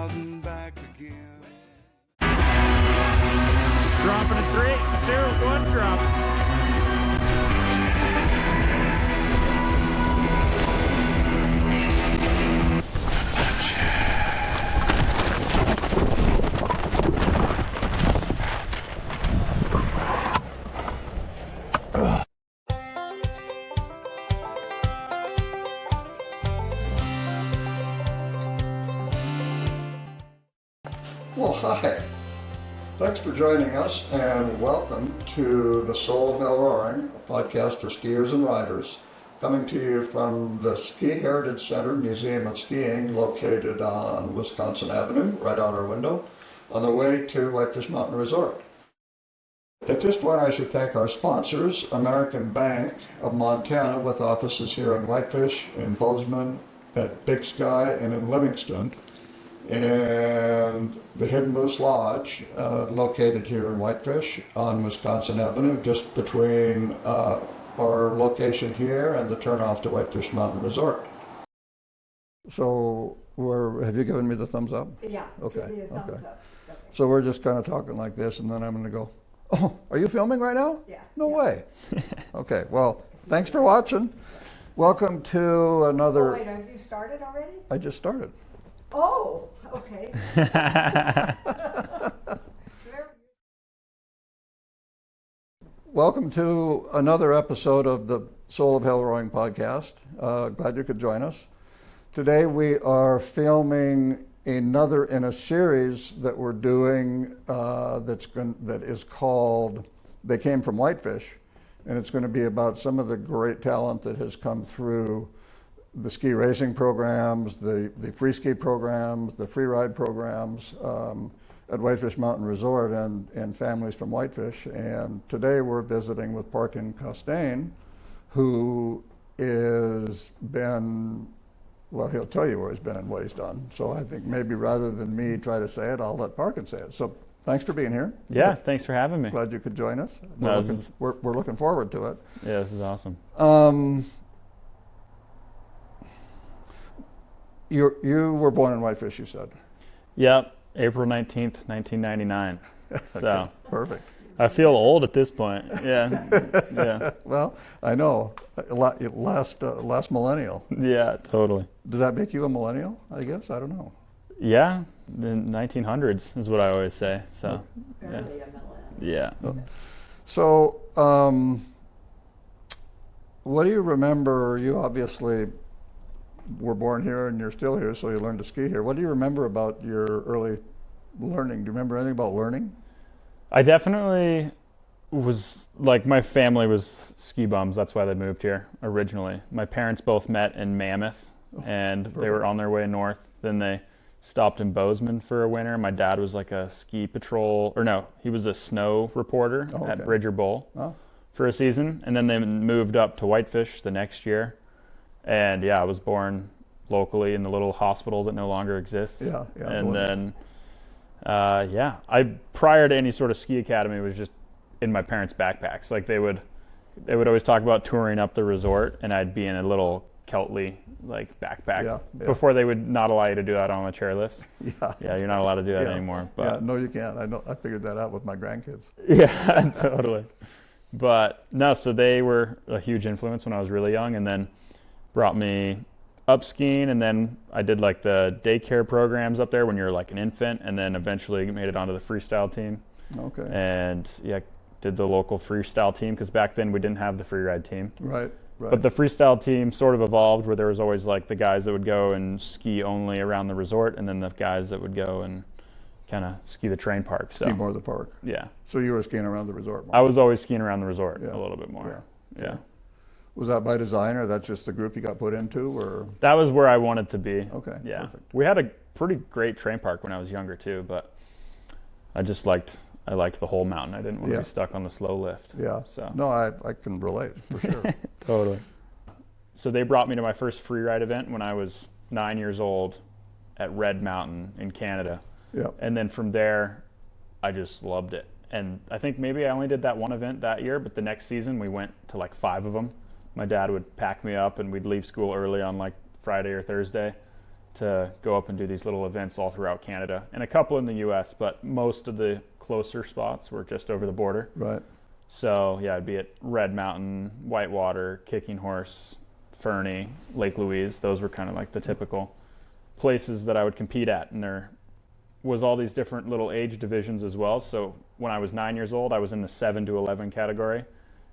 out and back again. Dropping a 3, 2, 1, drop. Well, hi. Thanks for joining us, and welcome to The Soul of El Roaring, a podcast for skiers and riders, coming to you from the Ski Heritage Center Museum of Skiing, located on Wisconsin Avenue, right out our window, on the way to Whitefish Mountain Resort. At this point, I should thank our sponsors, American Bank of Montana, with offices here in Whitefish, in Bozeman, at Big Sky, and in Livingston, and the Hidden Moose Lodge, located here in Whitefish on Wisconsin Avenue, just between our location here and the turnoff to Whitefish Mountain Resort. So, have you given me the thumbs up? Yeah. Okay. Give me a thumbs Okay. up. Okay. So we're just kind of talking like this, and then I'm going to go, oh, are you filming right now? Yeah. No Yeah. way. Okay, well, thanks for watching. Welcome to another... Oh, wait, have you started already? I just started. Oh, okay. Welcome to another episode of the Soul of Hell Rowing podcast. Glad you could join us. Today we are filming another in a series that we're doing that is called They Came from Whitefish, and it's going to be about some of the great talent that has come through the ski racing programs, the free ski programs, the Freeride programs at Whitefish Mountain Resort, and families from Whitefish. And today we're visiting with Parkin Costain, who is been, well, he'll tell you where he's been and what he's done. So I think maybe rather than me try to say it, I'll let Parkin say it. So thanks for being here. Yeah, thanks for having me. Glad you could join us. No, We're looking forward to it. Yeah, this is awesome. You were born in Whitefish, you said. Yep, April 19th, 1999. Okay, So perfect. I feel old at this point. Yeah, yeah, Well, I know. Last millennial. yeah, totally. Does that make you a millennial? I guess I don't know. Yeah, the 1900s is what I always say. So Barely a millennial. yeah. So, what do you remember? You obviously were born here and you're still here, so you learned to ski here. What do you remember about your early learning? Do you remember anything about learning? I definitely was, like, my family was ski bums. That's why they moved here originally. My parents both met in Mammoth, and they were on their way north. Then they stopped in Bozeman for a winter. My dad was like a ski patrol, or no, he was a snow reporter at Bridger Bowl for a season. And then they moved up to Whitefish the next year. And yeah, I was born locally in the little hospital that no longer exists. Yeah. And then, I prior to any sort of ski academy was just in my parents' backpacks. Like they would always talk about touring up the resort, and I'd be in a little Keltley like backpack. Yeah. Before they would not allow you to do that on the chairlifts. Yeah. Yeah, you're not allowed to do that anymore. But yeah, no, you can't. I know. I figured that out with my grandkids. yeah, totally. But no, so they were a huge influence when I was really young, and then brought me up skiing, and then I did like the daycare programs up there when you're like an infant, and then eventually made it onto the freestyle team. Okay. And yeah, did the local freestyle team, because back then we didn't have the freeride team. Right. But the freestyle team sort of evolved, where there was always like the guys that would go and ski only around the resort, and then the guys that would go and kind of ski the train park. So Ski more the park. yeah, So you were skiing around the resort more. I was always skiing around the resort Yeah. a little bit more. Yeah. Was that by design, or that's just the group you got put into, or? That was where I wanted to be. Okay. Yeah. Perfect. We had a pretty great train park when I was younger too, but I liked the whole mountain. I didn't want to be stuck on the slow lift. Yeah. So No, I can relate for sure. totally. So they brought me to my first freeride event when I was 9 years old at Red Mountain in Canada. Yep. And then from there, I just loved it. And I think maybe I only did that one event that year, but the next season we went to like 5 of them. My dad would pack me up and we'd leave school early on like Friday or Thursday to go up and do these little events all throughout Canada, and a couple in the US, but most of the closer spots were just over the border. Right. So yeah, I'd be at Red Mountain, Whitewater, Kicking Horse, Fernie, Lake Louise. Those were kind of like the typical places that I would compete at. And there was all these different little age divisions as well. So when I was 9 years old, I was in the 7 to 11 category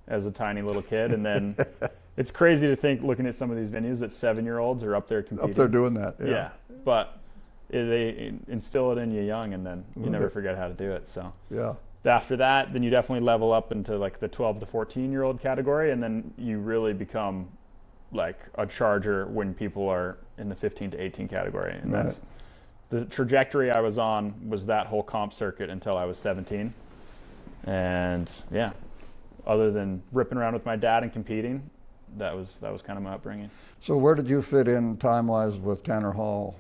as a tiny little kid. And then it's crazy to think, looking at some of these venues, that 7-year-olds are up there competing. Up there doing that. Yeah. But they instill it in you young, and then you never forget how to do it. So yeah. After that, then you definitely level up into like the 12 to 14-year-old category, and then you really become like a charger when people are in the 15 to 18 category. And Right. that's the trajectory I was on, was that whole comp circuit until I was 17. And yeah, other than ripping around with my dad and competing, that was kind of my upbringing. So where did you fit in time-wise with Tanner Hall?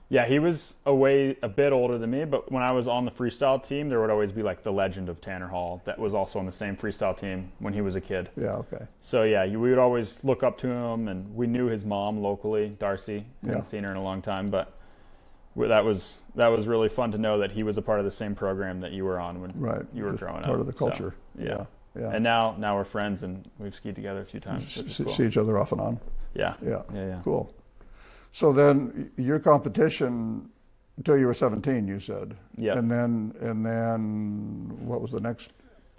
Yeah, he was a bit older than me, but when I was on the freestyle team, there would always be like the legend of Tanner Hall that was also on the same freestyle team when he was a kid. Yeah, okay. So yeah, we would always look up to him, and we knew his mom locally, Darcy. Yeah. Hadn't seen her in a long time, but that was really fun to know that he was a part of the same program that you were on when Right. you were Just growing up. part of the So, culture. yeah. Yeah. And now we're friends, and we've skied together a few times, which is cool. See each other off and on. Yeah. Yeah. Yeah. Cool. So then your competition until you were 17, you said. Yeah. And then what was the next?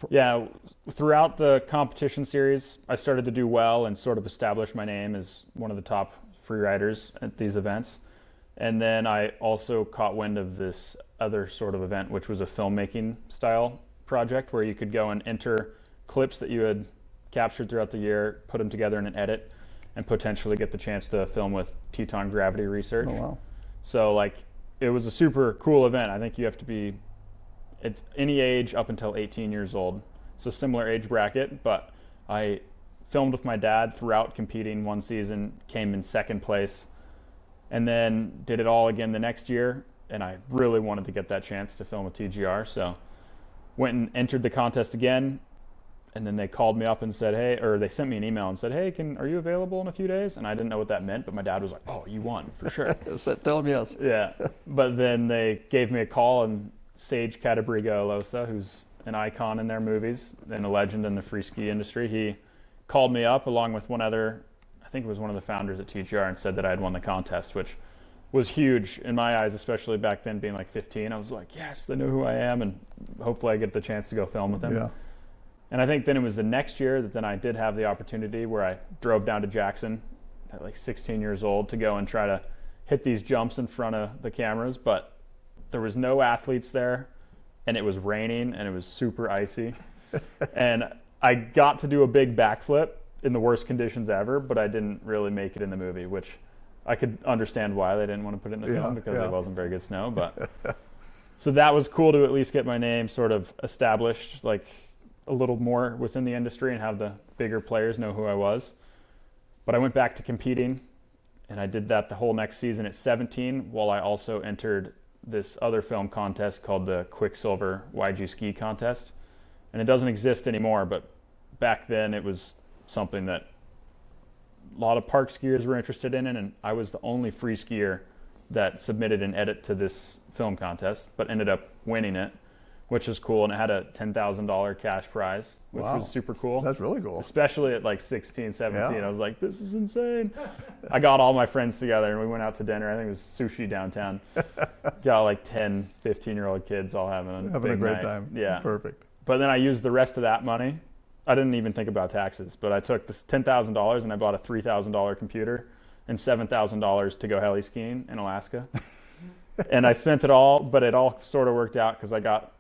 Yeah, throughout the competition series, I started to do well and sort of establish my name as one of the top free riders at these events. And then I also caught wind of this other sort of event, which was a filmmaking style project where you could go and enter clips that you had captured throughout the year, put them together in an edit, and potentially get the chance to film with Teton Gravity Research. Oh, wow. So like, it was a super cool event. I think you have to be at any age up until 18 years old. So similar age bracket, but I filmed with my dad throughout competing one season, came in second place, and then did it all again the next year. And I really wanted to get that chance to film with TGR. So went and entered the contest again. And then they called me up and said, hey, or they sent me an email and said, hey, are you available in a few days? And I didn't know what that meant, but my dad was like, oh, you won for sure. Tell him yes. Yeah, but then they gave me a call, and Sage Catabriga-Alosa, who's an icon in their movies and a legend in the free ski industry, he called me up along with one other, I think it was one of the founders at TGR, and said that I had won the contest, which was huge in my eyes, especially back then being like 15. I was like, yes, they know who I am, and hopefully I get the chance to go film with them. Yeah. And I think then it was the next year that then I did have the opportunity where I drove down to Jackson at like 16 years old to go and try to hit these jumps in front of the cameras, but there was no athletes there, and it was raining, and it was super icy. And I got to do a big backflip in the worst conditions ever, but I didn't really make it in the movie, which I could understand why they didn't want to put it in the film, because there wasn't very good snow. But so that was cool to at least get my name sort of established, like a little more within the industry, and have the bigger players know who I was. But I went back to competing, and I did that the whole next season at 17, while I also entered this other film contest called the Quicksilver YG Ski Contest. And it doesn't exist anymore, but back then it was something that a lot of park skiers were interested in, and I was the only free skier that submitted an edit to this film contest, but ended up winning it, which is cool. And it had a $10,000 cash prize, which was super cool. That's really cool. Especially at like 16, 17. Yeah. I was like, this is insane. I got all my friends together, and we went out to dinner. I think it was sushi downtown. Got like 10, 15-year-old kids all having a Having a big great night. time. Yeah. Perfect. But then I used the rest of that money. I didn't even think about taxes, but I took this $10,000 and I bought a $3,000 computer and $7,000 to go heli skiing in Alaska. And I spent it all, but it all sort of worked out because I got,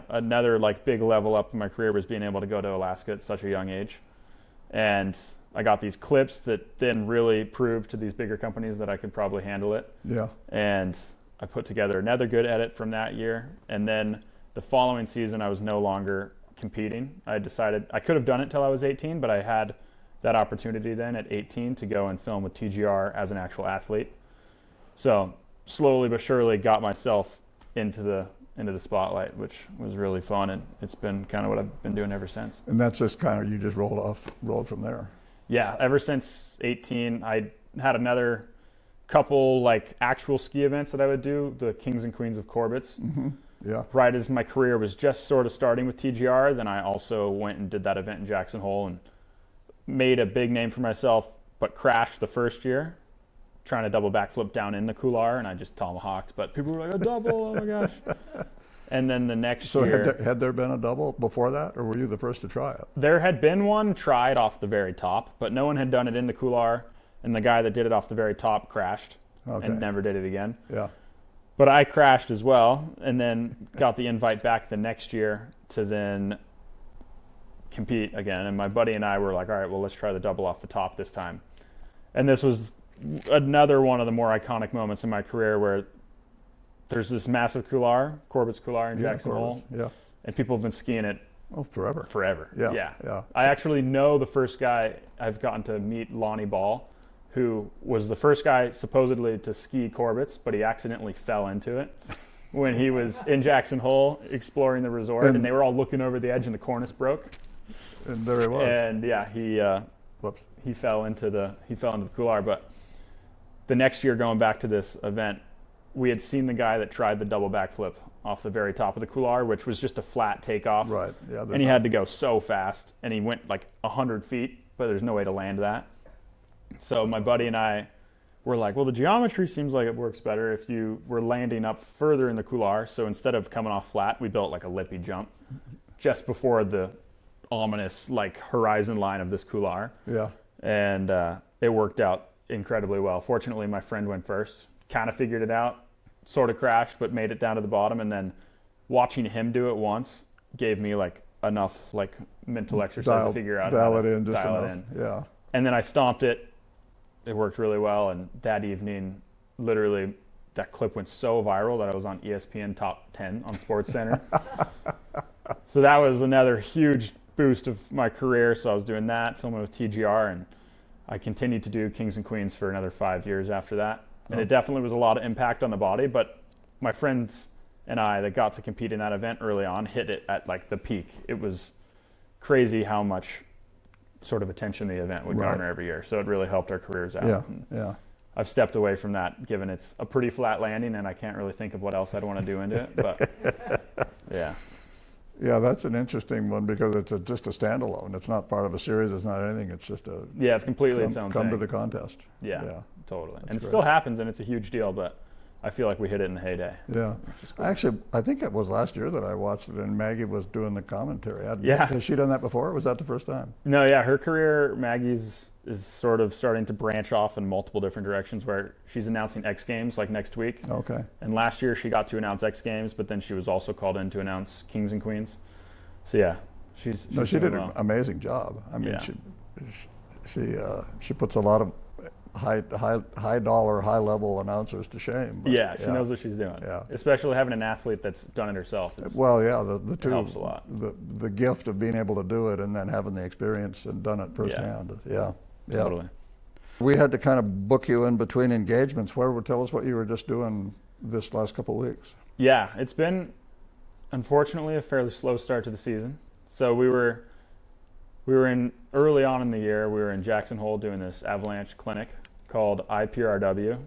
another like big level up in my career was being able to go to Alaska at such a young age. And I got these clips that then really proved to these bigger companies that I could probably handle it. Yeah. And I put together another good edit from that year. And then the following season, I was no longer competing. I decided I could have done it till I was 18, but I had that opportunity then at 18 to go and film with TGR as an actual athlete. So slowly but surely got myself into the spotlight, which was really fun, and it's been kind of what I've been doing ever since. And that's just kind of, you just rolled from there. Yeah, ever since 18, I had another couple like actual ski events that I would do, the Kings and Queens of Corbett's. Yeah. Right as my career was just sort of starting with TGR, then I also went and did that event in Jackson Hole and made a big name for myself, but crashed the first year trying to double backflip down in the couloir, and I just tomahawked. But people were like, a double, oh my gosh. And then the next year... So had there been a double before that, or were you the first to try it? There had been one tried off the very top, but no one had done it in the couloir, and the guy that did it off the very top crashed and never did it again. Yeah. But I crashed as well, and then got the invite back the next year to then compete again. And my buddy and I were like, all right, well, let's try the double off the top this time. And this was another one of the more iconic moments in my career where there's this massive couloir, Corbett's couloir in Jackson Hole. Yeah. And people have been skiing it forever. Yeah. I actually know the first guy. I've gotten to meet Lonnie Ball, who was the first guy supposedly to ski Corbett's, but he accidentally fell into it when he was in Jackson Hole exploring the resort, and they were all looking over the edge and the cornice broke. And there he was. And yeah, he fell into the couloir. But the next year, going back to this event, we had seen the guy that tried the double backflip off the very top of the couloir, which was just a flat takeoff. Right. Yeah. And he had to go so fast, and he went like 100 feet, but there's no way to land that. So my buddy and I were like, well, the geometry seems like it works better if you were landing up further in the couloir. So instead of coming off flat, we built like a lippy jump just before the ominous like horizon line of this couloir. Yeah. And it worked out incredibly well. Fortunately, my friend went first, kind of figured it out, sort of crashed, but made it down to the bottom. And then watching him do it once gave me like enough like mental exercise to figure out dial how it to in just dial enough. it in. Yeah. And then I stomped it. It worked really well. And that evening, literally, that clip went so viral that I was on ESPN Top 10 on SportsCenter. So that was another huge boost of my career. So I was doing that, filming with TGR, and I continued to do Kings and Queens for another 5 years after that. And it definitely was a lot of impact on the body, but my friends and I that got to compete in that event early on hit it at like the peak. It was crazy how much sort of attention the event would garner every year. So it really helped our careers out. Yeah. And Yeah. I've stepped away from that given it's a pretty flat landing and I can't really think of what else I'd want to do into it. But yeah. Yeah, that's an interesting one because it's just a standalone. It's not part of a series. It's not anything. It's just a It's completely its own come thing. to the contest. Yeah, totally. And it great. still happens, and it's a huge deal. But I feel like we hit it in the heyday. Yeah. Actually, I think it was last year that I watched it, and Maggie was doing the commentary. Yeah. Has she done that before? Or was that the first time? No, yeah, her career, Maggie's, is sort of starting to branch off in multiple different directions. Where she's announcing X Games like next week. Okay. And last year she got to announce X Games, but then she was also called in to announce Kings and Queens. So yeah, she's She did doing an amazing job. I mean, she puts a lot of high dollar, high level announcers to shame. But yeah, she knows what she's doing. Yeah. Especially having an athlete that's done it herself. Well, yeah, the two helps a lot. The gift of being able to do it and then having the experience and done it firsthand. Yeah. Totally. We had to kind of book you in between engagements. Tell us what you were just doing this last couple of weeks. Yeah, it's been unfortunately a fairly slow start to the season. So we were in early on in the year. We were in Jackson Hole doing this avalanche clinic called IPRW,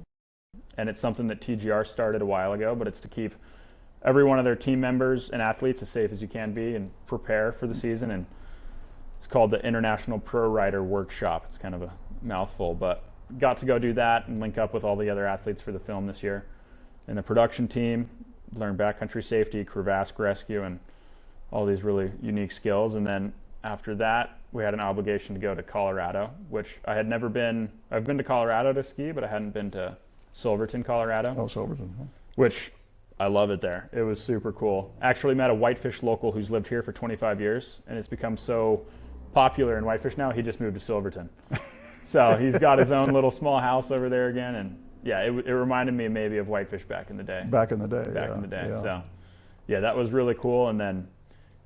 and it's something that TGR started a while ago. But it's to keep every one of their team members and athletes as safe as you can be and prepare for the season. And it's called the International Pro Rider Workshop. It's kind of a mouthful, but got to go do that and link up with all the other athletes for the film this year. And the production team learned backcountry safety, crevasse rescue, and all these really unique skills. And then after that, we had an obligation to go to Colorado, which I had never been. I've been to Colorado to ski, but I hadn't been to Silverton, Colorado. Oh, Silverton. Huh? Which I love it there. It was super cool. Actually met a Whitefish local who's lived here for 25 years, and it's become so popular in Whitefish now, he just moved to Silverton. So he's got his own little small house over there again, and yeah, it reminded me maybe of Whitefish back in the day. Back in the day. Yeah. So yeah, that was really cool. And then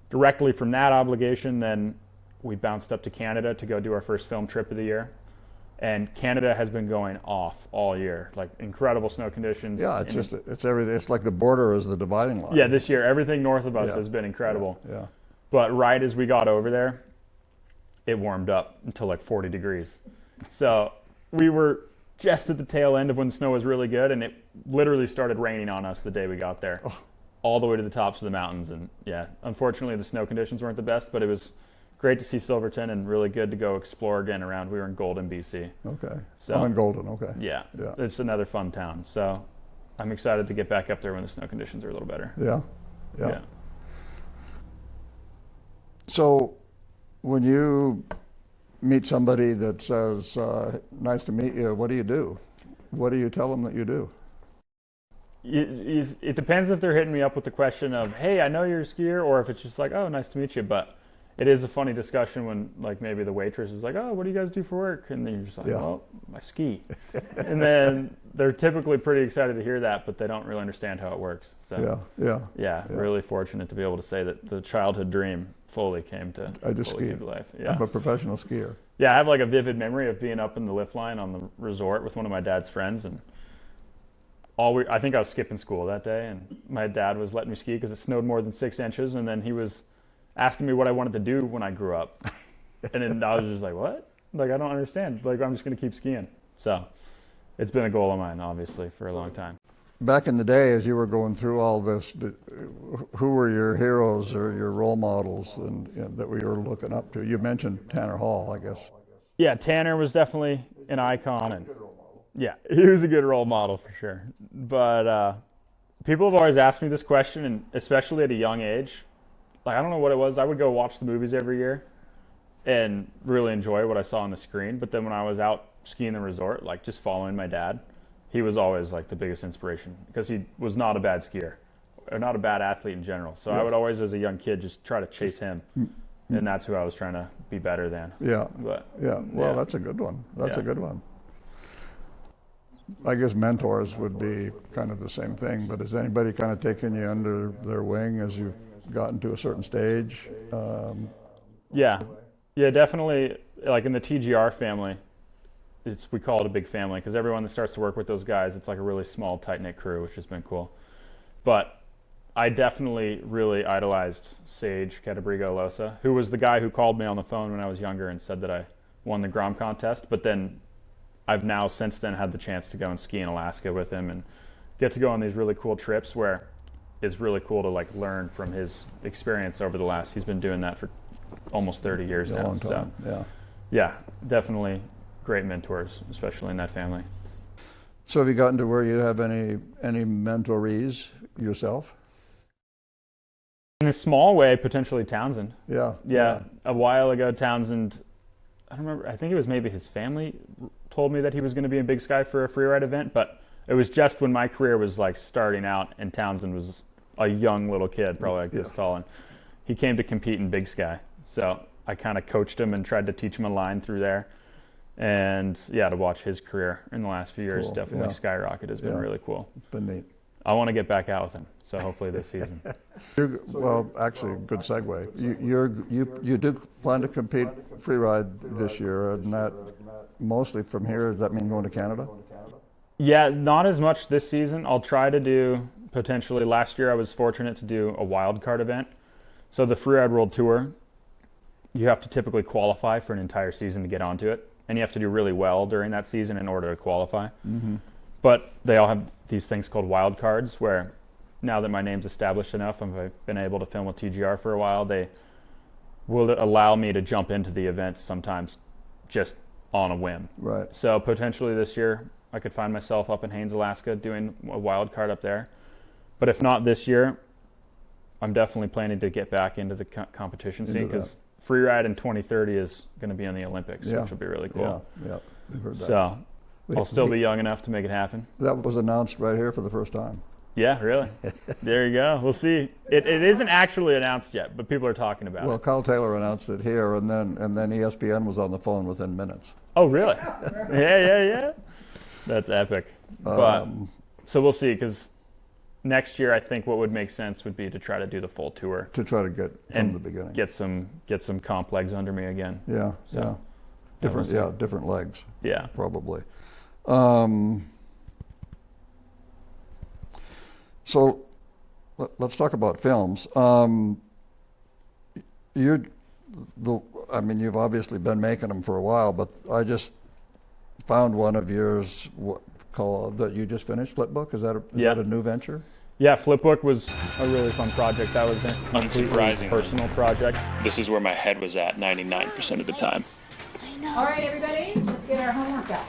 directly from that obligation, then we bounced up to Canada to go do our first film trip of the year. And Canada has been going off all year, like incredible snow conditions. Yeah, it's everything. It's like the border is the dividing line. Yeah, this year everything north of us has been incredible. Yeah. But right as we got over there, it warmed up until like 40 degrees. So we were just at the tail end of when the snow was really good, and it literally started raining on us the day we got there, all the way to the tops of the mountains. And yeah, unfortunately the snow conditions weren't the best, but it was great to see Silverton and really good to go explore again around. We were in Golden, BC. Okay. So, in Golden, okay. Yeah, Yeah. it's another fun town. So I'm excited to get back up there when the snow conditions are a little better. Yeah. So when you meet somebody that says, nice to meet you, what do you do? What do you tell them that you do? It depends if they're hitting me up with the question of, hey, I know you're a skier, or if it's just like, oh, nice to meet you. But it is a funny discussion when, like, maybe the waitress is like, oh, what do you guys do for work? And then you're just like, well, I ski. And then they're typically pretty excited to hear that, but they don't really understand how it works. So yeah, really fortunate to be able to say that the childhood dream fully came to life. Yeah. I'm a professional skier. Yeah, I have like a vivid memory of being up in the lift line on the resort with one of my dad's friends, and I think I was skipping school that day, and my dad was letting me ski because it snowed more than 6 inches, and then he was asking me what I wanted to do when I grew up. And then I was just like, what? Like, I don't understand. Like, I'm just going to keep skiing. So it's been a goal of mine, obviously, for a long time. Back in the day, as you were going through all this, who were your heroes or your role models and that we were looking up to? You mentioned Tanner Hall, I guess. Yeah, Tanner was definitely an icon. And yeah, he was a good role model for sure. But people have always asked me this question, and especially at a young age. Like, I don't know what it was. I would go watch the movies every year and really enjoy what I saw on the screen. But then when I was out skiing the resort, like just following my dad, he was always like the biggest inspiration because he was not a bad skier or not a bad athlete in general. So I would always, as a young kid, just try to chase him. And that's who I was trying to be better than. Well, that's a good one. That's a good one. I guess mentors would be kind of the same thing, but has anybody kind of taken you under their wing as you've gotten to a certain stage? Yeah, definitely. Like in the TGR family, we call it a big family because everyone that starts to work with those guys, it's like a really small, tight-knit crew, which has been cool. But I definitely really idolized Sage Catabrigo-Losa, who was the guy who called me on the phone when I was younger and said that I won the Grom contest. But then I've now since then had the chance to go and ski in Alaska with him and get to go on these really cool trips where it's really cool to like learn from his experience over the last. He's been doing that for almost 30 years now. A long time. So, yeah, definitely great mentors, especially in that family. So have you gotten to where you have any mentorees yourself? In a small way, potentially Townsend. Yeah. A while ago, Townsend, I don't remember, I think it was maybe his family told me that he was going to be in Big Sky for a freeride event, but it was just when my career was like starting out and Townsend was a young little kid, probably like this tall, and he came to compete in Big Sky. So I kind of coached him and tried to teach him a line through there. And to watch his career in the last few years definitely skyrocketed has been really cool. It's been neat. I want to get back out with him, so hopefully this season. Well, actually, good segue. You do plan to compete freeride this year, and that mostly from here. Does that mean going to Canada? Yeah, not as much this season. I'll try to do potentially. Last year I was fortunate to do a wild card event. So the Freeride World Tour, you have to typically qualify for an entire season to get onto it. And you have to do really well during that season in order to qualify. Mm-hmm. But they all have these things called wild cards where now that my name's established enough and I've been able to film with TGR for a while, they will allow me to jump into the events sometimes just on a whim. Right. So potentially this year I could find myself up in Haines, Alaska doing a wild card up there. But if not this year, I'm definitely planning to get back into the competition scene because freeride in 2030 is going to be in the Olympics, which will be really cool. Yeah, we've heard that. So I'll still be young enough to make it happen. That was announced right here for the first time. Yeah, really. There you go. We'll see. It isn't actually announced yet, but people are talking about it. Well, Kyle Taylor announced it here, and then ESPN was on the phone within minutes. Oh, really? Yeah. That's epic. But so we'll see, because next year I think what would make sense would be to try to do the full tour. To try to get from the beginning. Get some comp legs under me again. Different legs. Yeah. Probably. So let's talk about films. You've obviously been making them for a while, but found one of yours called that you just finished, Flipbook. Is that Yeah. that a new venture? Yeah, Flipbook was a really fun project. That was a completely Unsurprisingly. personal project. This is where my head was at 99% of the time. All right, everybody, let's get our homework out.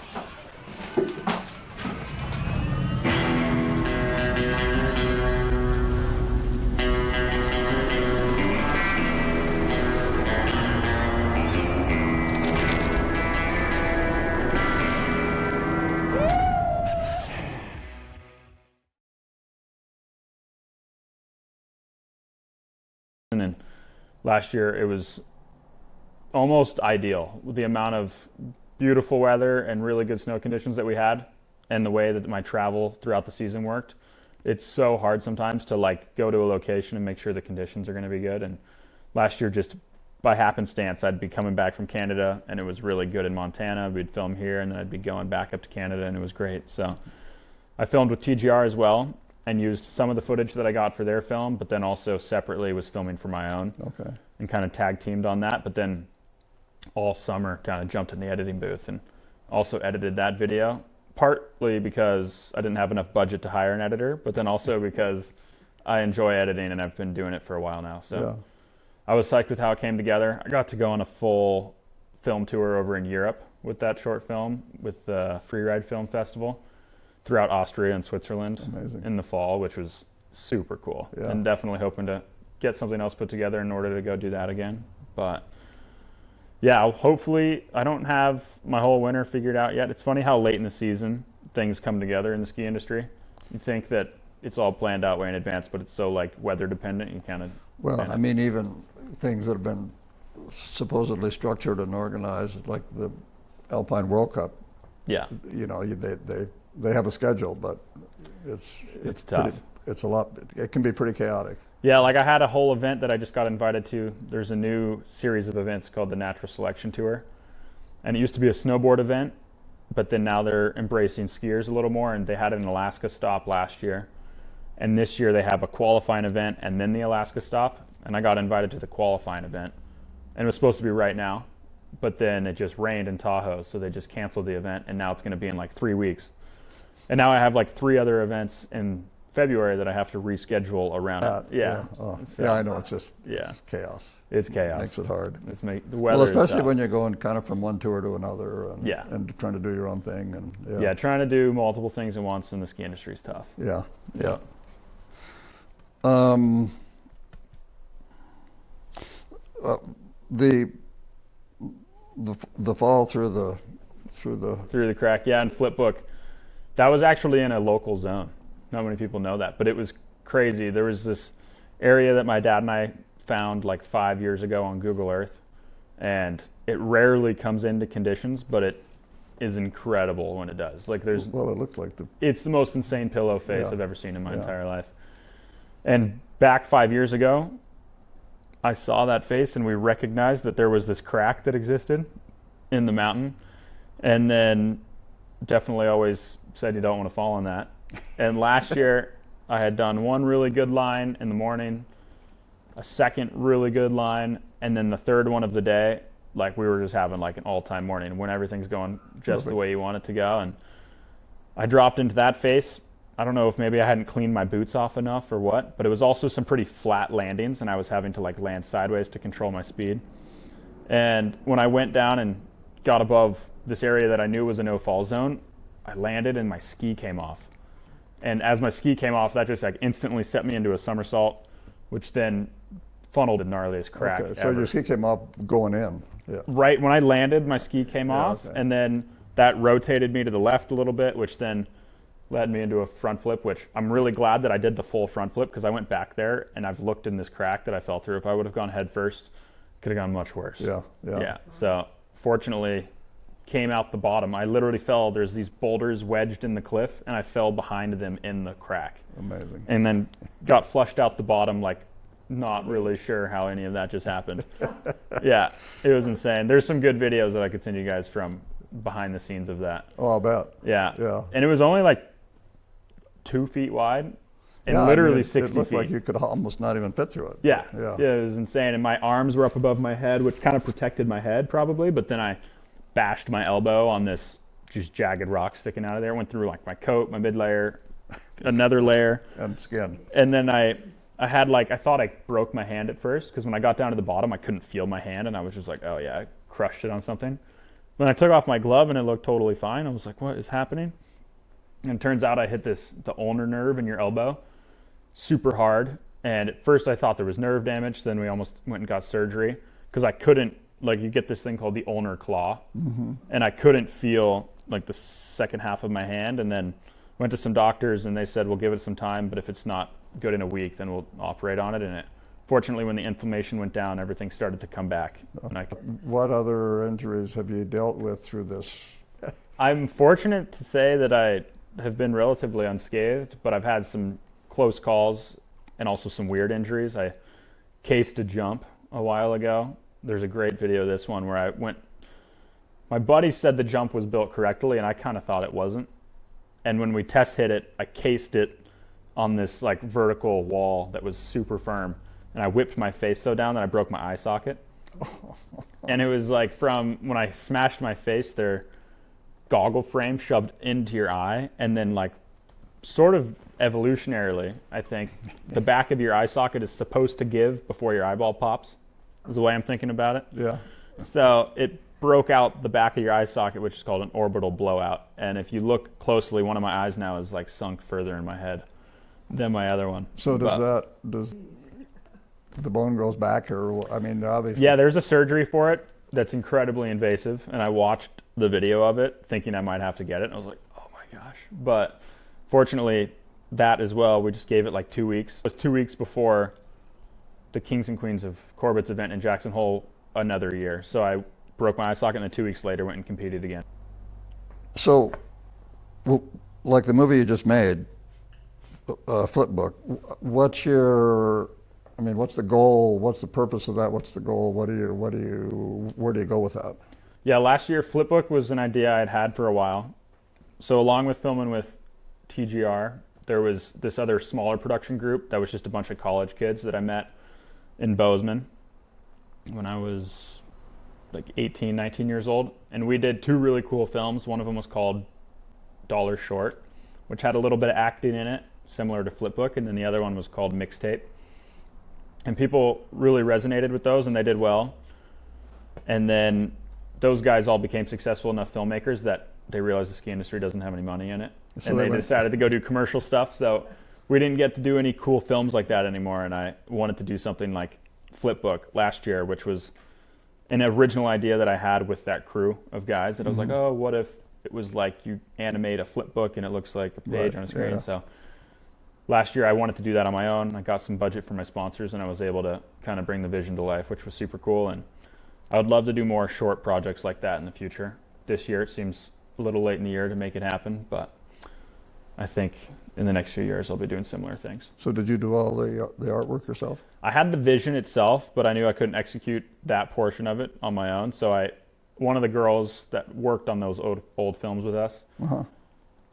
And last year it was almost ideal with the amount of beautiful weather and really good snow conditions that we had, and the way that my travel throughout the season worked. It's so hard sometimes to like go to a location and make sure the conditions are going to be good. And last year, just by happenstance, I'd be coming back from Canada and it was really good in Montana. We'd film here and then I'd be going back up to Canada and it was great. So I filmed with TGR as well and used some of the footage that I got for their film, but then also separately was filming for my own. Okay. And kind of tag teamed on that. But then all summer kind of jumped in the editing booth and also edited that video, partly because I didn't have enough budget to hire an editor, but then also because I enjoy editing and I've been doing it for a while now. So Yeah. I was psyched with how it came together. I got to go on a full film tour over in Europe with that short film with the Freeride Film Festival throughout Austria and Switzerland Amazing. in the fall, which was super cool. Yeah. And definitely hoping to get something else put together in order to go do that again. But yeah, hopefully I don't have my whole winter figured out yet. It's funny how late in the season things come together in the ski industry. You think that it's all planned out way in advance, but it's so like weather dependent. You kind of Well, I mean, even things that have been supposedly structured and organized, like the Alpine World Cup, yeah, you know, they have a schedule, but it's tough. It's a lot. It can be pretty chaotic. Yeah, like I had a whole event that I just got invited to. There's a new series of events called the Natural Selection Tour. And it used to be a snowboard event, but then now they're embracing skiers a little more, and they had an Alaska stop last year. And this year they have a qualifying event and then the Alaska stop. And I got invited to the qualifying event. And it was supposed to be right now, but then it just rained in Tahoe, so they just canceled the event, and now it's going to be in like 3 weeks. And now I have like 3 other events in February that I have to reschedule around it. Yeah. Oh, So, yeah, I know. It's just yeah. it's chaos. It's chaos. Makes it hard. It's the weather. Well, is especially tough. when you're going kind of from one tour to another, and, Yeah. and trying to do your own thing, and Yeah, trying to do multiple things at once in the ski industry is tough. yeah. Yeah. The fall through the Through the crack, yeah, and Flipbook. That was actually in a local zone. Not many people know that, but it was crazy. There was this area that my dad and I found like 5 years ago on Google Earth, and it rarely comes into conditions, but it is incredible when it does. Like there's, well, it looks like it's the most insane pillow face Yeah. I've ever seen in my Yeah. entire life. And back 5 years ago, I saw that face and we recognized that there was this crack that existed in the mountain. And then definitely always said you don't want to fall in that. And last year I had done one really good line in the morning, a second really good line, and then the third one of the day, like we were just having like an all-time morning when everything's going just the Perfect. way you want it to go. And I dropped into that face. I don't know if maybe I hadn't cleaned my boots off enough or what, but it was also some pretty flat landings and I was having to like land sideways to control my speed. And when I went down and got above this area that I knew was a no-fall zone, I landed and my ski came off. And as my ski came off, that just like instantly set me into a somersault, which then funneled the gnarliest crack okay. So ever. your ski came up going in. Yeah. Right when I landed, my ski came Yeah, off, okay. and then that rotated me to the left a little bit, which then led me into a front flip, which I'm really glad that I did the full front flip because I went back there and I've looked in this crack that I fell through. If I would have gone head first, could have gone much worse. Yeah. Yeah. So fortunately, came out the bottom. I literally fell. There's these boulders wedged in the cliff, and I fell behind them in the crack. Amazing. And then got flushed out the bottom, like not really sure how any of that just happened. Yeah, it was insane. There's some good videos that I could send you guys from behind the scenes of that. Oh, I'll bet. Yeah. Yeah. And it was only like 2 feet wide and Yeah, I literally mean, 60 it looked feet. like you could almost not even fit through it. Yeah. Yeah. It was insane. And my arms were up above my head, which kind of protected my head probably, but then I bashed my elbow on this just jagged rocks sticking out of there. It went through like my coat, my mid layer, another layer, And skin. and then I had like, I thought I broke my hand at first, because when I got down to the bottom I couldn't feel my hand, and I was just like, oh yeah, I crushed it on something. When I took off my glove and it looked totally fine, I was like, what is happening? And it turns out I hit the ulnar nerve in your elbow super hard. And at first I thought there was nerve damage. Then we almost went and got surgery because I couldn't, like, you get this thing called the ulnar claw. And I couldn't feel like the second half of my hand. And then went to some doctors and they said, we'll give it some time, but if it's not good in a week, then we'll operate on it. And fortunately, when the inflammation went down, everything started to come back. And What other injuries have you dealt with through this? I'm fortunate to say that I have been relatively unscathed, but I've had some close calls and also some weird injuries. I cased a jump a while ago. There's a great video of this one where I went, my buddy said the jump was built correctly and I kind of thought it wasn't. And when we test hit it, I cased it on this like vertical wall that was super firm. And I whipped my face so down that I broke my eye socket. And it was like from when I smashed my face, their goggle frame shoved into your eye, and then like sort of evolutionarily, I think, the back of your eye socket is supposed to give before your eyeball pops, is the way I'm thinking about it. Yeah. So it broke out the back of your eye socket, which is called an orbital blowout. And if you look closely, one of my eyes now is like sunk further in my head than my other one. So does the bone grows back, or I mean, obviously? Yeah, there's a surgery for it that's incredibly invasive, and I watched the video of it thinking I might have to get it, and I was like, oh my gosh. But fortunately, that as well, we just gave it like 2 weeks. It was 2 weeks before the Kings and Queens of Corbett's event in Jackson Hole another year. So I broke my eye socket, and then 2 weeks later went and competed again. So, well, like the movie you just made, Flipbook, what's the goal? What's the purpose of that? What's the goal? where do you go with that? Yeah, last year Flipbook was an idea I'd had for a while. So along with filming with TGR, there was this other smaller production group that was just a bunch of college kids that I met in Bozeman when I was like 18, 19 years old. And we did 2 really cool films. One of them was called Dollar Short, which had a little bit of acting in it, similar to Flipbook. And then the other one was called Mixtape. And people really resonated with those, and they did well. And then those guys all became successful enough filmmakers that they realized the ski industry doesn't have any money in it. So and they decided to go do commercial stuff. So we didn't get to do any cool films like that anymore. And I wanted to do something like Flipbook last year, which was an original idea that I had with that crew of guys. That I was like, oh, what if it was like you animate a Flipbook and it looks like a page on a screen? Yeah. So last year I wanted to do that on my own. I got some budget from my sponsors, and I was able to kind of bring the vision to life, which was super cool. And I would love to do more short projects like that in the future. This year it seems a little late in the year to make it happen, but I think in the next few years I'll be doing similar things. So did you do all the artwork yourself? I had the vision itself, but I knew I couldn't execute that portion of it on my own. So one of the girls that worked on those old films with us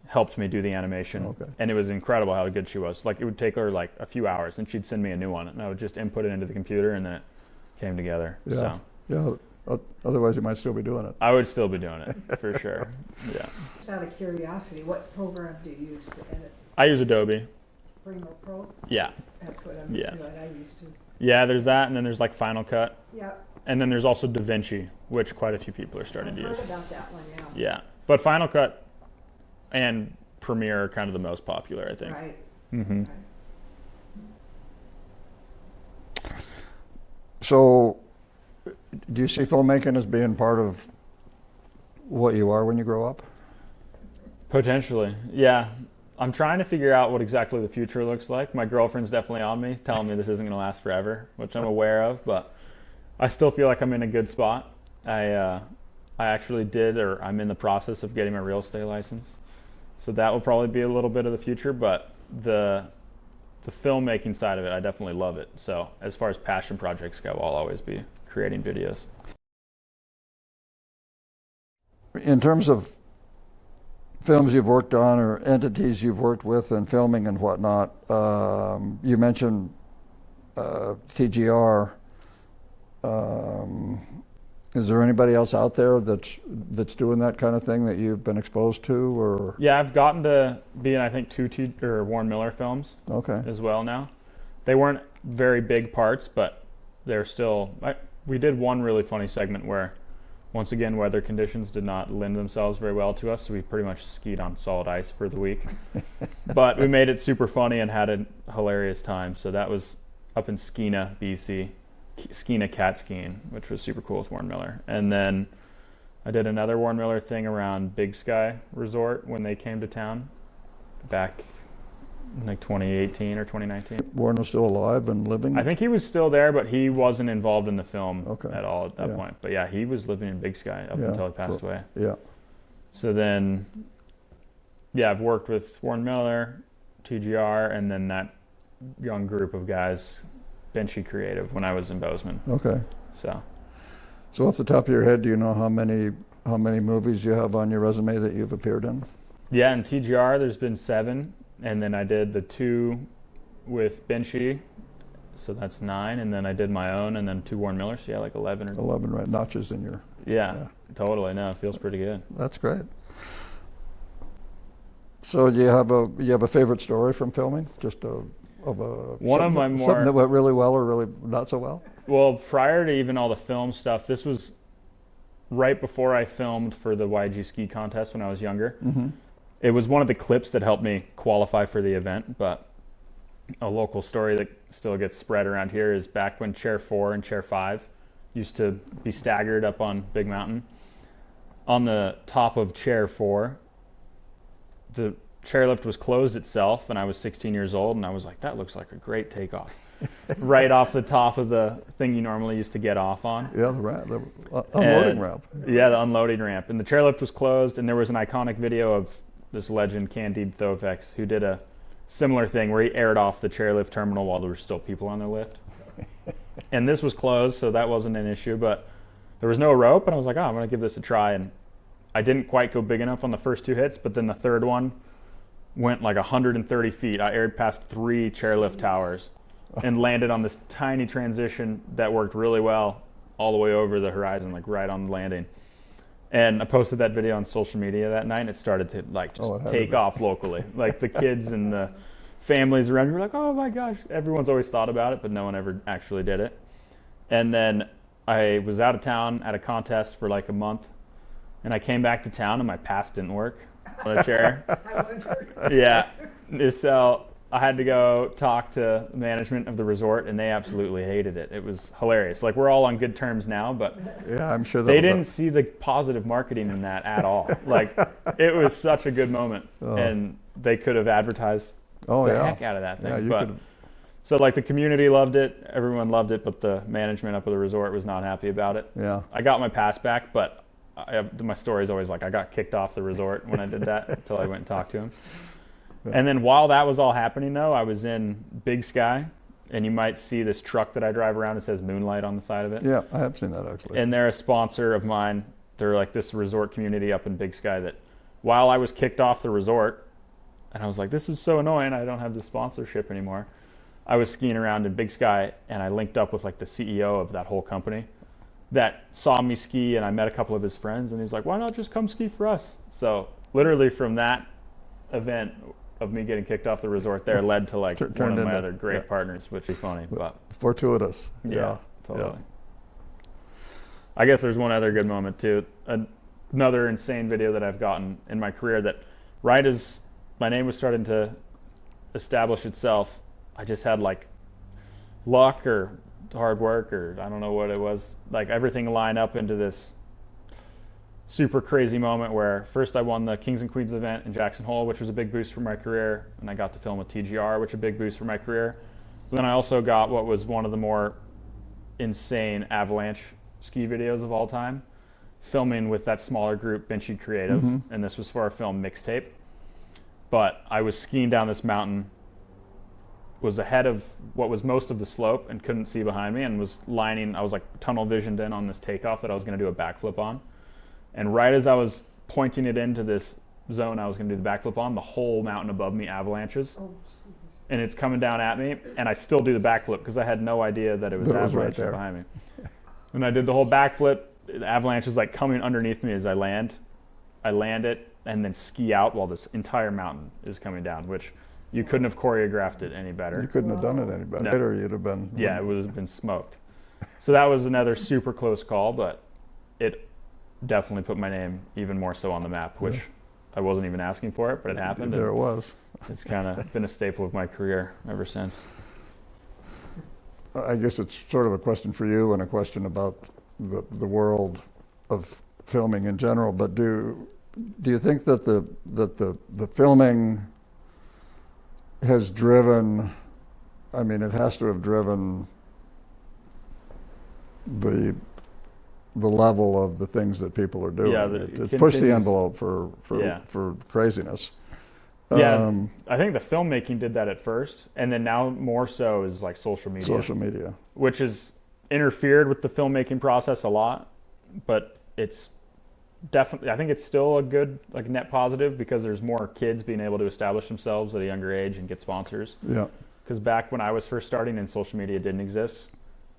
helped me do the animation. Okay. And it was incredible how good she was. Like, it would take her like a few hours and she'd send me a new one, and I would just input it into the computer, and then it came together. Yeah. So Yeah. Otherwise, you might still be doing it. I would still be doing it for sure. Yeah. Just out of curiosity, what program do you use to edit? I use Adobe. Primo Pro? Yeah. That's what Yeah. I used to. Yeah, there's that, and then there's like Final Cut. Yep. And then there's also DaVinci, which quite a few people are starting I've to heard use. about that one, yeah. Yeah. But Final Cut and Premiere are kind of the most popular, I think. Right. Mm-hmm. Right. So, do you see filmmaking as being part of what you are when you grow up? Potentially, yeah. I'm trying to figure out what exactly the future looks like. My girlfriend's definitely on me, telling me this isn't going to last forever, which I'm aware of, but I still feel like I'm in a good spot. I actually I'm in the process of getting my real estate license. So that will probably be a little bit of the future, but the filmmaking side of it, I definitely love it. So as far as passion projects go, I'll always be creating videos. In terms of films you've worked on or entities you've worked with and filming and whatnot, you mentioned TGR. Is there anybody else out there that's doing that kind of thing that you've been exposed to, or? Yeah, I've gotten to be in, I think, two Warren Miller films Okay. as well now. They weren't very big parts, but they're still... we did one really funny segment where, once again, weather conditions did not lend themselves very well to us, so we pretty much skied on solid ice for the week. But we made it super funny and had a hilarious time. So that was up in Skeena, BC. Skeena cat skiing, which was super cool with Warren Miller. And then I did another Warren Miller thing around Big Sky Resort when they came to town back in like 2018 or 2019. Warren was still alive and living? I think he was still there, but he wasn't involved in the film at all at that Yeah. point. But yeah, he was living in Big Sky up until he passed away. Yeah. So then, yeah, I've worked with Warren Miller, TGR, and then that young group of guys, Benchy Creative, when I was in Bozeman. Okay. So off the top of your head, do you know how many movies you have on your resume that you've appeared in? yeah, in TGR, there's been 7, and then I did the 2 with Benchy, so that's 9, and then I did my own, and then 2 Warren Miller, so yeah, like 11 or 11 red notches in your... Yeah, totally. No, it feels pretty good. That's great. So do you have a favorite story from filming? Just something that went really well or really not so well? Well, prior to even all the film stuff, this was right before I filmed for the YG ski contest when I was younger. Mm-hmm. It was one of the clips that helped me qualify for the event, but a local story that still gets spread around here is back when Chair 4 and Chair 5 used to be staggered up on Big Mountain. On the top of Chair 4, the chairlift was closed itself, and I was 16 years old, and I was like, that looks like a great takeoff. Right off the top of the thing you normally used to get off on. Yeah, the unloading ramp. Yeah, the unloading ramp. And the chairlift was closed, and there was an iconic video of this legend, Candide Thofex, who did a similar thing where he aired off the chairlift terminal while there were still people on the lift. And this was closed, so that wasn't an issue, but there was no rope, and I was like, oh, I'm going to give this a try. And I didn't quite go big enough on the first 2 hits, but then the third one went like 130 feet. I aired past 3 chairlift towers and landed on this tiny transition that worked really well all the way over the horizon, like right on the landing. And I posted that video on social media that night, and it started to like just take off locally. Like the kids and the families around me were like, oh my gosh. Everyone's always thought about it, but no one ever actually did it. And then I was out of town at a contest for like a month, and I came back to town and my pass didn't work on the chair. Yeah. So I had to go talk to management of the resort, and they absolutely hated it. It was hilarious. Like, we're all on good terms now, but yeah, I'm sure they didn't see the positive marketing in that at all. Like, it was such a good moment, and they could have advertised the heck out of that thing. Yeah, so, like, the community loved it, everyone loved it, but the management up at the resort was not happy about it. Yeah. I got my pass back, but my story is always like I got kicked off the resort when I did that until I went and talked to him. And then while that was all happening, though, I was in Big Sky, and you might see this truck that I drive around that says Moonlight on the side of it. Yeah, I have seen that actually. And they're a sponsor of mine. They're like this resort community up in Big Sky that while I was kicked off the resort, and I was like, this is so annoying, I don't have the sponsorship anymore. I was skiing around in Big Sky, and I linked up with like the CEO of that whole company that saw me ski, and I met a couple of his friends, and he's like, why not just come ski for us? So literally from that event of me getting kicked off the resort there led to like one of my other great partners, which is funny. But fortuitous. Yeah, totally. Yeah. I guess there's one other good moment too. Another insane video that I've gotten in my career that right as my name was starting to establish itself, I just had like luck or hard work or I don't know what it was, like everything lined up into this super crazy moment where first I won the Kings and Queens event in Jackson Hole, which was a big boost for my career, and I got to film with TGR, which was a big boost for my career. But then I also got what was one of the more insane avalanche ski videos of all time, filming with that smaller group, Benchy Creative, and this was for our film Mixtape. But I was skiing down this mountain, was ahead of what was most of the slope and couldn't see behind me, and was I was like tunnel visioned in on this takeoff that I was going to do a backflip on. And right as I was pointing it into this zone I was going to do the backflip on, the whole mountain above me avalanches. And it's coming down at me, and I still do the backflip because I had no idea that it was avalanche right behind me. And I did the whole backflip, the avalanche is like coming underneath me as I land. I land it and then ski out while this entire mountain is coming down, which you couldn't have choreographed it any better. You couldn't have done it any better. No. Later you'd have been. Yeah, it would have been smoked. So that was another super close call, but it definitely put my name even more so on the map, which I wasn't even asking for it, but it happened. There it was. It's kind of been a staple of my career ever since. I guess it's sort of a question for you and a question about the world of filming in general. But do you think that the filming has driven? I mean, it has to have driven the level of the things that people are doing. Yeah, it's pushed the envelope for craziness. Yeah, I think the filmmaking did that at first, and then now more so is like social media. Social media. Which has interfered with the filmmaking process a lot, but it's definitely, I think it's still a good like net positive because there's more kids being able to establish themselves at a younger age and get sponsors. Yeah. Because back when I was first starting and social media didn't exist,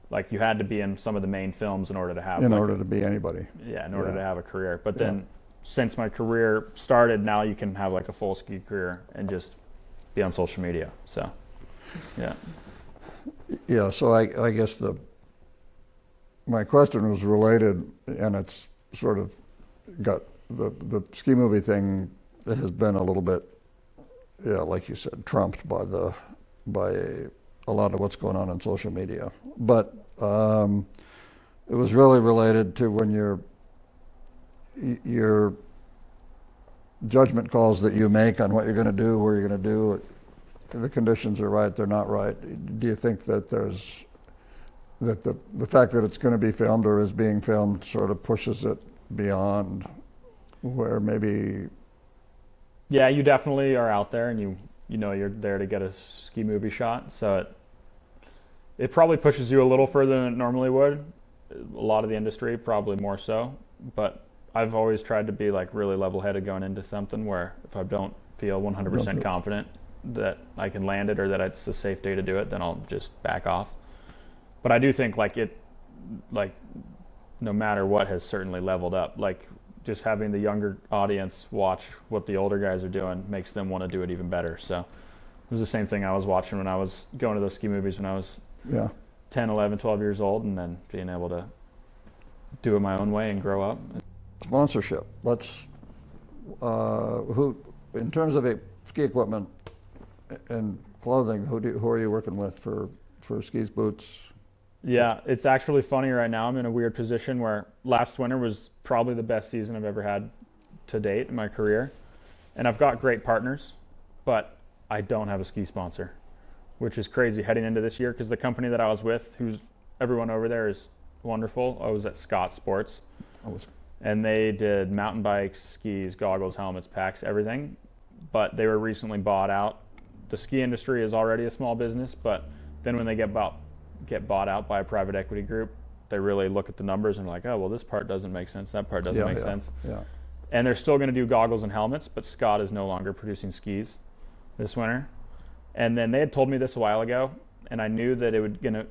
like you had to be in some of the main films in order to have in order to be anybody. Yeah, in order to have a career. But then since my career started, now you can have like a full ski career and just be on social media. So, yeah. Yeah, so I guess my question was related, and it's sort of got the ski movie thing has been a little bit, like you said, trumped by a lot of what's going on in social media. But it was really related to when your judgment calls that you make on what you're going to do, where you're going to do it, the conditions are right, they're not right. Do you think that the fact that it's going to be filmed or is being filmed sort of pushes it beyond where maybe? Yeah, you definitely are out there, and you know you're there to get a ski movie shot, so it probably pushes you a little further than it normally would. A lot of the industry, probably more so, but I've always tried to be like really level-headed going into something where if I don't feel 100% confident that I can land it or that it's a safe day to do it, then I'll just back off. But I do think like no matter what has certainly leveled up. Like just having the younger audience watch what the older guys are doing makes them want to do it even better. So it was the same thing I was watching when I was going to those ski movies when I was 10, 11, 12 years old, and then being able to do it my own way and grow up. Sponsorship. Let's, who, in terms of ski equipment and clothing, who are you working with for skis, boots? Yeah, it's actually funny right now. I'm in a weird position where last winter was probably the best season I've ever had to date in my career. And I've got great partners, but I don't have a ski sponsor, which is crazy heading into this year because the company that I was with, everyone over there is wonderful. I was at Scott Sports. And they did mountain bikes, skis, goggles, helmets, packs, everything. But they were recently bought out. The ski industry is already a small business, but then when they get bought out by a private equity group, they really look at the numbers and are like, oh, well, this part doesn't make sense, that part doesn't make sense. Yeah. And they're still going to do goggles and helmets, but Scott is no longer producing skis this winter. And then they had told me this a while ago, and I knew that it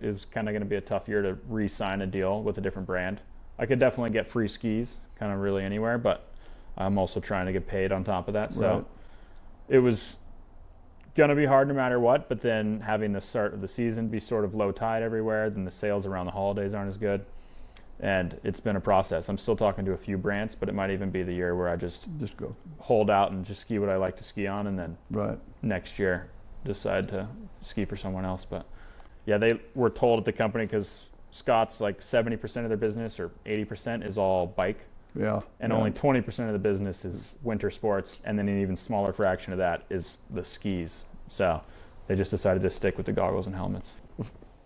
was kind of going to be a tough year to re-sign a deal with a different brand. I could definitely get free skis kind of really anywhere, but I'm also trying to get paid on top of that. So it was going to be hard no matter what, but then having the start of the season be sort of low tide everywhere, then the sales around the holidays aren't as good. And it's been a process. I'm still talking to a few brands, but it might even be the year where I just go hold out and just ski what I like to ski on, and then next year decide to ski for someone else. But yeah, they were told at the company, because Scott's like 70% of their business or 80% is all bike. Yeah. And only 20% of the business is winter sports, and then an even smaller fraction of that is the skis. So they just decided to stick with the goggles and helmets.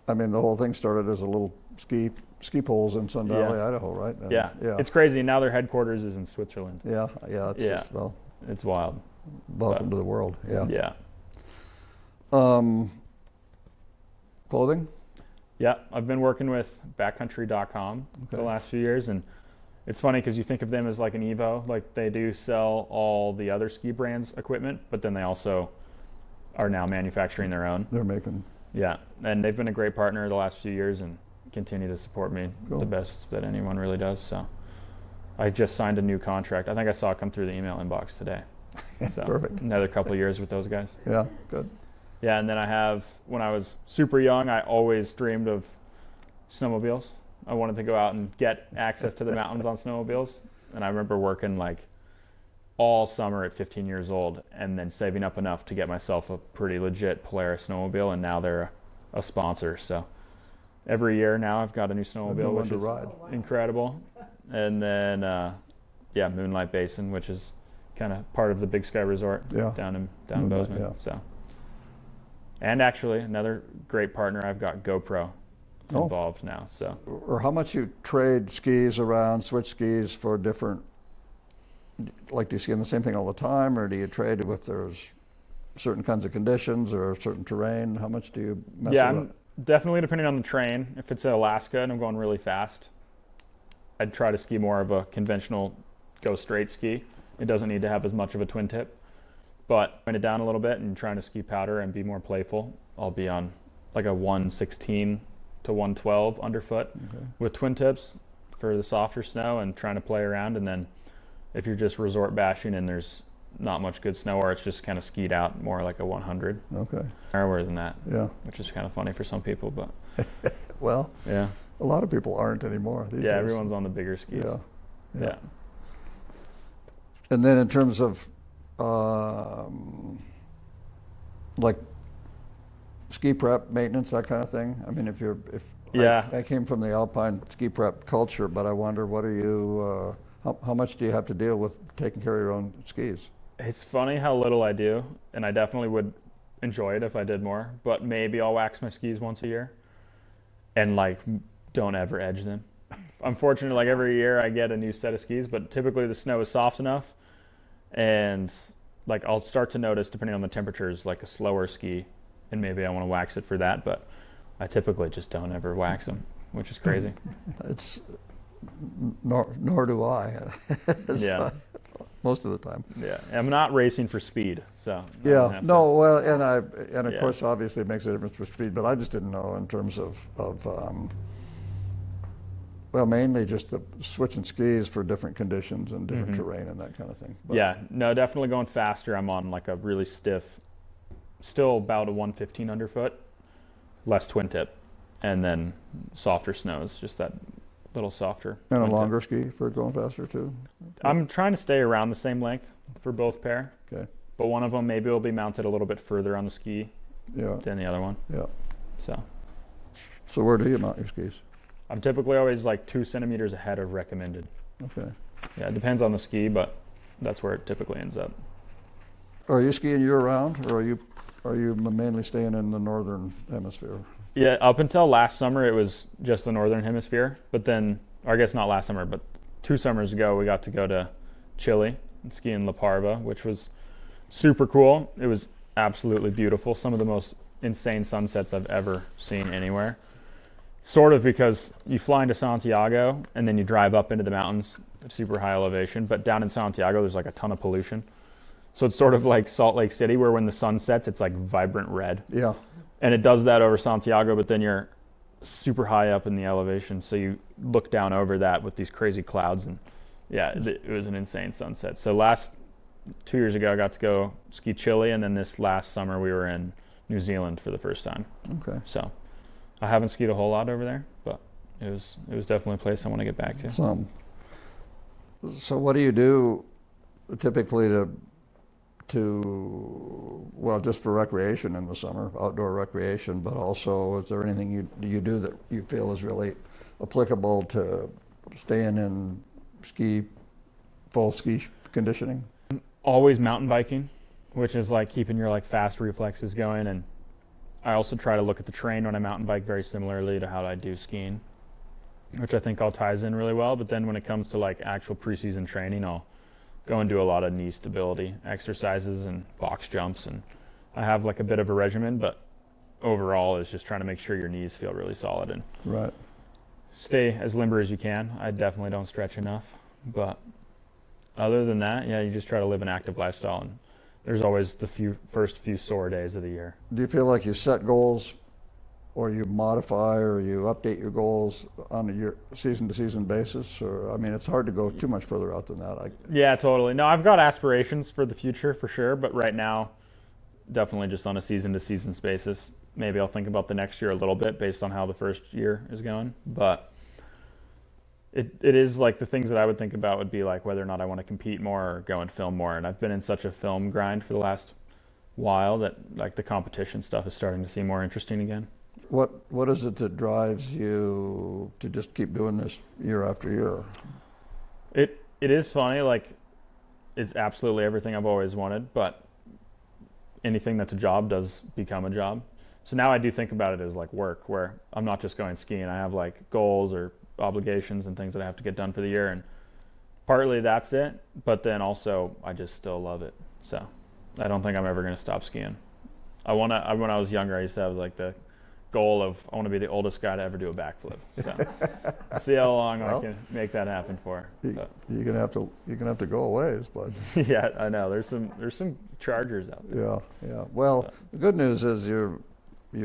I mean, the whole thing started as a little ski poles in Sun Valley, Idaho, right? And yeah. It's crazy. Now their headquarters is in Switzerland. It's wild. Welcome to the world. Yeah. Clothing? Yeah, I've been working with backcountry.com for the last few years, and it's funny because you think of them as like an Evo, like they do sell all the other ski brands equipment, but then they also are now manufacturing their own. They're making. Yeah, and they've been a great partner the last few years, and continue to support me Cool. the best that anyone really does. So I just signed a new contract. I think I saw it come through the email inbox today. So Perfect. another couple of years with those guys. Yeah, good. Yeah, and then I have, when I was super young, I always dreamed of snowmobiles. I wanted to go out and get access to the mountains on snowmobiles. And I remember working like all summer at 15 years old and then saving up enough to get myself a pretty legit Polaris snowmobile, and now they're a sponsor. So every year now I've got a new snowmobile, one which to is ride. incredible. And then, Moonlight Basin, which is kind of part of the Big Sky Resort down in Moonlight, Bozeman. yeah. So, and actually another great partner, I've got GoPro involved now. So, Or how much you trade skis around, switch skis for different, like do you ski on the same thing all the time, or do you trade if there's certain kinds of conditions or certain terrain? How much do you mess yeah, around? I'm definitely depending on the terrain. If it's in Alaska and I'm going really fast, I'd try to ski more of a conventional go straight ski. It doesn't need to have as much of a twin tip, but bring it down a little bit and trying to ski powder and be more playful, I'll be on like a 116 to 112 underfoot with twin tips for the softer snow and trying to play around. And then if you're just resort bashing and there's not much good snow, or it's just kind of skied out, more like a 100. Okay. Narrower than that. Yeah. Which is kind of funny for some people, but Well, yeah. a lot of people aren't anymore these Yeah, days. everyone's on the bigger skis. Yeah. Yeah. And then in terms of like ski prep, maintenance, that kind of thing. I mean, Yeah. I came from the alpine ski prep culture, but I wonder, what are you? How much do you have to deal with taking care of your own skis? It's funny how little I do, and I definitely would enjoy it if I did more, but maybe I'll wax my skis once a year and like don't ever edge them. Unfortunately, like every year I get a new set of skis, but typically the snow is soft enough, and like I'll start to notice, depending on the temperatures, like a slower ski, and maybe I want to wax it for that, but I typically just don't ever wax them, which is crazy. It's nor do I. Yeah. Most of the time. Yeah, I'm not racing for speed, so I don't Yeah. have No. to- Well, and of Yeah. course, obviously, it makes a difference for speed. But I just didn't know in terms of well, mainly just the switching skis for different conditions and different terrain and that kind of thing. But Yeah, no, definitely going faster. I'm on like a really stiff, still about a 115 underfoot, less twin tip, and then softer snows, just that little softer. And a twin tip. longer ski for going faster too. I'm trying to stay around the same length for both pair, Okay. but one of them maybe will be mounted a little bit further on the ski Yeah. than the other one. Yeah. So So where do you mount your skis? I'm typically always like 2 centimeters ahead of recommended. Okay. Yeah, it depends on the ski, but that's where it typically ends up. Are you skiing year round, or are you mainly staying in the northern hemisphere? Yeah, up until last summer, it was just the northern hemisphere. But then, or I guess not last summer, but 2 summers ago, we got to go to Chile and ski in La Parva, which was super cool. It was absolutely beautiful. Some of the most insane sunsets I've ever seen anywhere. Sort of because you fly into Santiago and then you drive up into the mountains at super high elevation. But down in Santiago, there's like a ton of pollution. So it's sort of like Salt Lake City, where when the sun sets, it's like vibrant red. Yeah. And it does that over Santiago, but then you're super high up in the elevation, so you look down over that with these crazy clouds, and yeah, it was an insane sunset. So 2 years ago, I got to go ski Chile, and then this last summer we were in New Zealand for the first time. Okay. So I haven't skied a whole lot over there, but it was definitely a place I want to get back to. So what do you do typically well, just for recreation in the summer, outdoor recreation, but also is there anything you do that you feel is really applicable to staying in full ski conditioning? Always mountain biking, which is like keeping your like fast reflexes going, and I also try to look at the terrain when I mountain bike very similarly to how I do skiing, which I think all ties in really well. But then when it comes to like actual preseason training, I'll go and do a lot of knee stability exercises and box jumps, and I have like a bit of a regimen, but overall is just trying to make sure your knees feel really solid and Right. stay as limber as you can. I definitely don't stretch enough, but other than that, yeah, you just try to live an active lifestyle, and there's always the first few sore days of the year. Do you feel like you set goals or you modify or you update your goals on a year, season-to-season basis? Or I mean, it's hard to go too much further out than that. Yeah, totally. No, I've got aspirations for the future for sure, but right now, definitely just on a season-to-season basis. Maybe I'll think about the next year a little bit based on how the first year is going, but it is like the things that I would think about would be like whether or not I want to compete more or go and film more. And I've been in such a film grind for the last while that like the competition stuff is starting to seem more interesting again. What is it that drives you to just keep doing this year after year? It is funny, like it's absolutely everything I've always wanted, but anything that's a job does become a job. So now I do think about it as like work, where I'm not just going skiing. I have like goals or obligations and things that I have to get done for the year, and partly that's it, but then also I just still love it. So I don't think I'm ever going to stop skiing. When I was younger, I used to have like the goal of I want to be the oldest guy to ever do a backflip. So see how long I can make that happen for. You're gonna have to go a ways, but yeah, I know there's some chargers out there. Yeah. Well, the good news is you're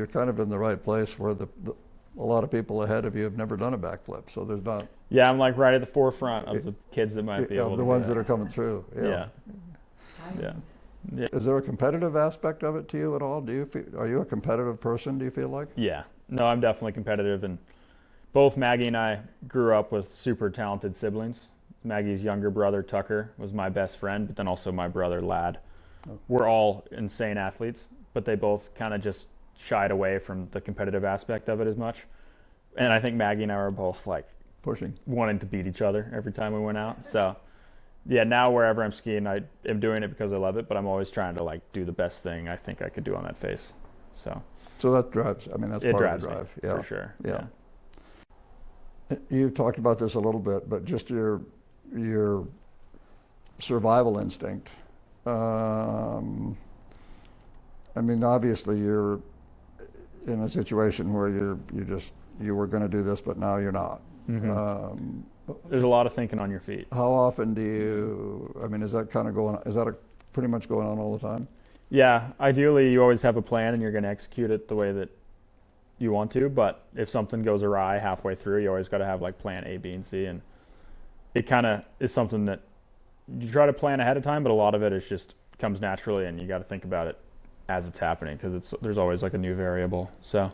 kind of in the right place where a lot of people ahead of you have never done a backflip, so there's not. Yeah, I'm like right at the forefront of the kids that might be able to the do ones that. that are coming through. Yeah. Is there a competitive aspect of it to you at all? Are you a competitive person, do you feel like? Yeah. No, I'm definitely competitive, and both Maggie and I grew up with super talented siblings. Maggie's younger brother, Tucker, was my best friend, but then also my brother, Lad. Oh. We're all insane athletes, but they both kind of just shied away from the competitive aspect of it as much. And I think Maggie and I were both like pushing, wanting to beat each other every time we went out. So yeah, now wherever I'm skiing, I am doing it because I love it, but I'm always trying to like do the best thing I think I could do on that face. So that drives, I mean, that's part of the drive. Yeah, for sure. Yeah. You talked about this a little bit, but just your survival instinct. I mean, obviously you're in a situation where you were going to do this, but now you're not. Mm-hmm. There's a lot of thinking on your feet. How often is that kind of pretty much going on all the time? Yeah, ideally you always have a plan and you're going to execute it the way that you want to, but if something goes awry halfway through, you always got to have like plan A, B, and C, and it kind of is something that you try to plan ahead of time, but a lot of it is just comes naturally and you got to think about it as it's happening because there's always like a new variable. So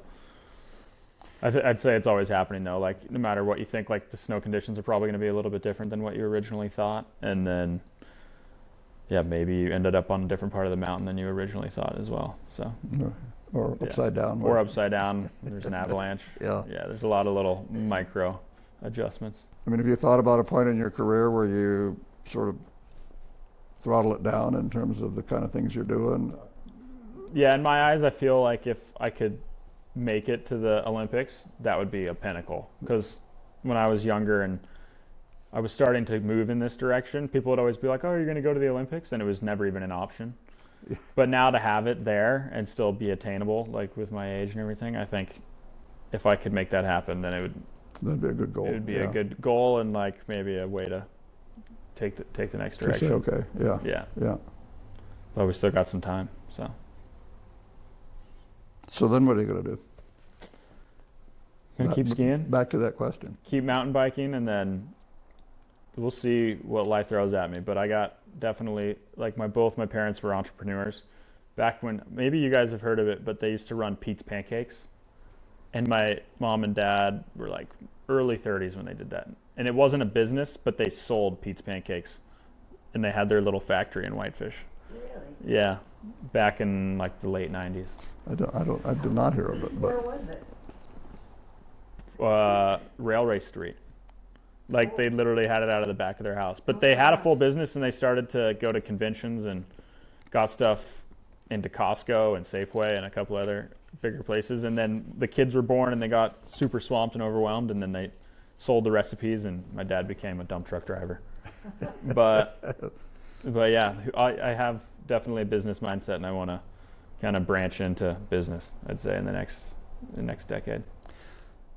I'd say it's always happening though, like no matter what you think, like the snow conditions are probably going to be a little bit different than what you originally thought, and then yeah, maybe you ended up on a different part of the mountain than you originally thought as well. So or upside down. Or upside down, there's an avalanche. Yeah, there's a lot of little micro adjustments. I mean, have you thought about a point in your career where you sort of throttle it down in terms of the kind of things you're doing? Yeah, in my eyes, I feel like if I could make it to the Olympics, that would be a pinnacle. Because when I was younger and I was starting to move in this direction, people would always be like, oh, you're going to go to the Olympics? And it was never even an option. Yeah. But now to have it there and still be attainable, like with my age and everything, I think if I could make that happen, then that'd be a good goal. It would be a good goal and like maybe a way to take the next direction. To say, okay, yeah. But we still got some time, so. So then what are you going to do? Gonna keep skiing. Back to that question. Keep mountain biking, and then we'll see what life throws at me. But I got definitely, like both my parents were entrepreneurs. Back when, maybe you guys have heard of it, but they used to run Pete's Pancakes. And my mom and dad were like early 30s when they did that. And it wasn't a business, but they sold Pete's Pancakes. And they had their little factory in Whitefish. Really? Yeah, back in like the late 90s. I did not hear of it. But where was it? Railway Street. Like they literally had it out of the back of their house. But they had a full business and they started to go to conventions and got stuff into Costco and Safeway and a couple other bigger places. And then the kids were born and they got super swamped and overwhelmed, and then they sold the recipes and my dad became a dump truck driver. But yeah, I have definitely a business mindset and I want to kind of branch into business, I'd say, in the next decade.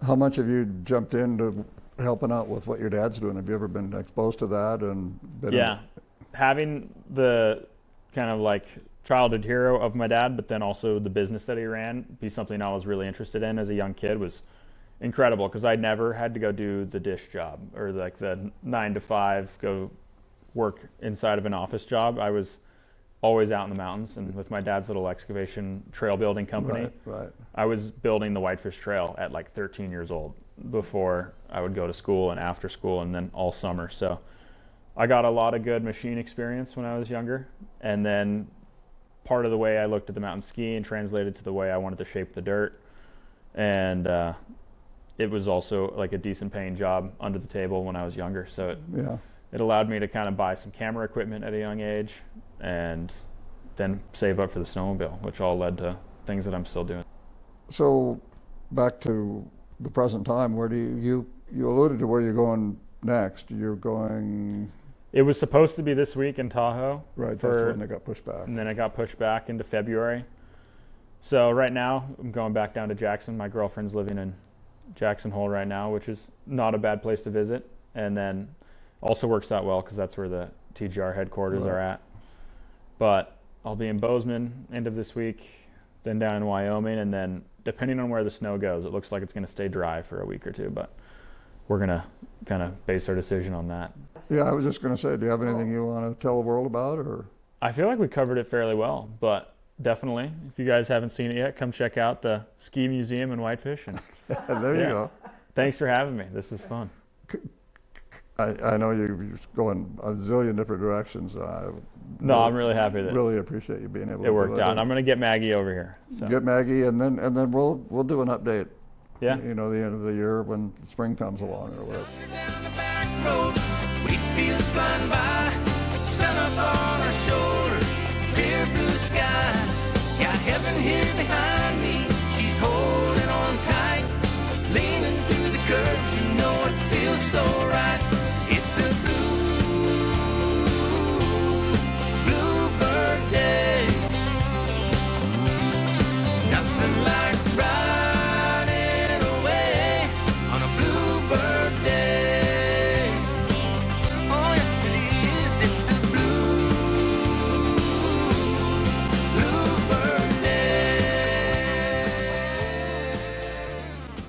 How much have you jumped into helping out with what your dad's doing? Have you ever been exposed to that? And having the kind of like childhood hero of my dad, but then also the business that he ran, be something I was really interested in as a young kid, was incredible because I never had to go do the dish job or like the 9 to 5 go work inside of an office job. I was always out in the mountains, and with my dad's little excavation trail building company, Right. I was building the Whitefish Trail at like 13 years old before I would go to school and after school and then all summer. So I got a lot of good machine experience when I was younger, and then part of the way I looked at the mountain skiing translated to the way I wanted to shape the dirt, and it was also like a decent paying job under the table when I was younger. So it allowed me to kind of buy some camera equipment at a young age and then save up for the snowmobile, which all led to things that I'm still doing. So back to the present time, where do you alluded to where you're going next. You're going... It was supposed to be this week in Tahoe. Right, that's when it got pushed back. And then it got pushed back into February. So right now, I'm going back down to Jackson. My girlfriend's living in Jackson Hole right now, which is not a bad place to visit. And then also works out well because that's where the TGR headquarters are at. But I'll be in Bozeman end of this week, then down in Wyoming, and then depending on where the snow goes, it looks like it's going to stay dry for a week or two, but we're going to kind of base our decision on that. Yeah, I was just going to say, do you have anything you want to tell the world about? Or I feel like we covered it fairly well, but definitely, if you guys haven't seen it yet, come check out the Ski Museum in Whitefish. And there you go. Thanks for having me. This was fun. I know you're going a zillion different directions. No, I'm really happy that really appreciate you being able to it worked do out. I'm going to get Maggie over here. So. Get Maggie, and then we'll do an update. Yeah. You know, the end of the year when spring comes along or whatever. Down the back roads, wheat fields flying by, Santa Barbara.